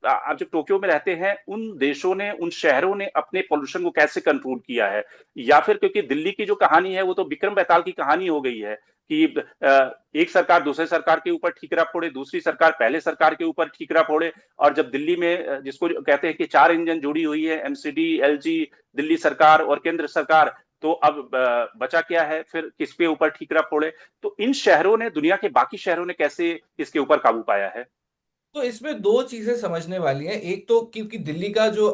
आप जब टोक्यो में रहते हैं, उन देशों ने, उन शहरों ने अपने पोल्यूशन को कैसे कंट्रोल किया है? या फिर क्योंकि दिल्ली की जो कहानी है वो तो विक्रम बेताल की कहानी हो गई है कि एक सरकार दूसरे सरकार के ऊपर ठीकरा फोड़े, दूसरी सरकार पहले सरकार के ऊपर ठीकरा फोड़े। और जब दिल्ली में जिसको कहते हैं कि चार इंजन जुड़ी हुई है, एमसीडी, एलजी, दिल्ली सरकार और केंद्र सरकार, तो अब बचा क्या है फिर, किस पे ऊपर ठीकरा फोड़े? तो इन शहरों ने, दुनिया के बाकी शहरों ने कैसे इसके ऊपर काबू पाया है? तो इसमें दो चीजें समझने वाली हैं। एक तो क्योंकि दिल्ली का जो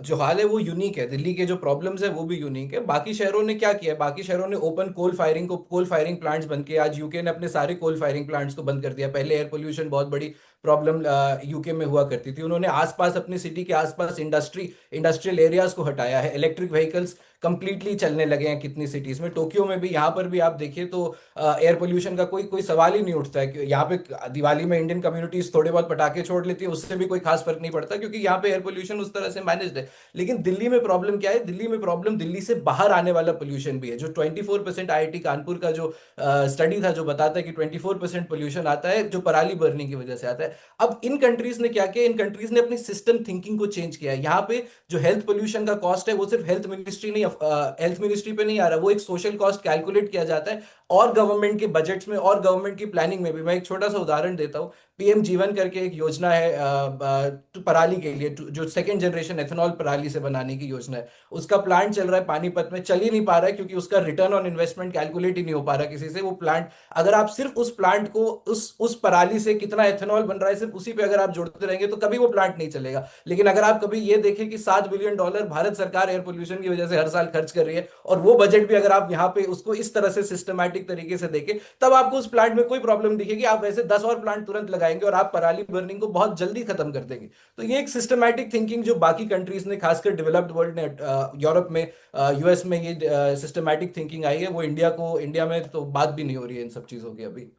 जो हाल है वो यूनिक है, दिल्ली के जो प्रॉब्लम्स है वो भी यूनिक है। बाकी शहरों ने क्या किया है, बाकी शहरों ने ओपन कोल फायरिंग प्लांट्स बंद किए। आज यूके ने अपने सारे कोल फायरिंग प्लांट्स को बंद कर दिया। पहले एयर पोल्यूशन बहुत बड़ी प्रॉब्लम यूके में हुआ करती थी। उन्होंने आसपास अपनी सिटी के आसपास इंडस्ट्रियल एरियाज को हटाया है। इलेक्ट्रिक व्हीकल्स कंप्लीटली चलने लगे हैं कितनी सिटीज में। टोक्यो में भी, यहाँ पर भी आप देखिए तो एयर पोल्यूशन का कोई कोई सवाल ही नहीं उठता है। कि यहाँ पे दिवाली में इंडियन कम्युनिटीज थोड़े बहुत पटाखे छोड़ लेती है, उससे भी कोई खास फर्क नहीं पड़ता, क्योंकि यहाँ पे एयर पोल्यूशन उस तरह से मैनेज्ड है। लेकिन दिल्ली में प्रॉब्लम क्या है, दिल्ली में प्रॉब्लम दिल्ली से बाहर आने वाला पोल्यूशन भी है। जो 24% आईआईटी कानपुर का जो स्टडी था, जो बताता है कि 24% पोल्यूशन आता है जो पराली बर्निंग की वजह से आता है। अब इन कंट्रीज ने क्या किया, इन कंट्रीज ने अपनी सिस्टम थिंकिंग को चेंज किया है। यहाँ पे जो हेल्थ पोल्यूशन का कॉस्ट है वो सिर्फ हेल्थ मिनिस्ट्री पे नहीं आ रहा, वो एक सोशल कॉस्ट कैलकुलेट किया जाता है। और गवर्नमेंट के बजट्स में और गवर्नमेंट की प्लानिंग में भी। मैं एक छोटा सा उदाहरण देता हूँ। पीएम जीवन करके एक योजना है पराली के लिए, जो सेकंड जनरेशन एथेनॉल पराली से बनाने की योजना है। उसका प्लांट चल रहा है पानीपत में, चल ही नहीं पा रहा है क्योंकि उसका रिटर्न ऑन इन्वेस्टमेंट कैलकुलेट ही नहीं हो पा रहा किसी से। वो प्लांट, अगर आप सिर्फ उस प्लांट को, उस पराली से कितना एथेनॉल बन रहा है, सिर्फ उसी पे अगर आप जोड़ते रहेंगे तो कभी वो प्लांट नहीं चलेगा। लेकिन अगर आप कभी ये देखें कि $7 बिलियन भारत सरकार एयर पोल्यूशन की वजह से हर साल खर्च कर रही है, और वो बजट भी अगर आप यहाँ पे उसको इस तरह से सिस्टमैटिक तरीके से देखें, तब आपको उस प्लांट में कोई प्रॉब्लम दिखेगी। आप वैसे 10 और प्लांट तुरंत लगाएंगे और आप पराली बर्निंग को बहुत जल्दी खत्म कर देंगे। तो ये एक सिस्टमैटिक थिंकिंग जो बाकी कंट्रीज ने, खासकर डेवलप्ड वर्ल्ड ने, यूरोप में, यूएस में ये सिस्टमैटिक थिंकिंग आई है, वो इंडिया में तो बात भी नहीं हो रही है इन सब चीजों की अभी।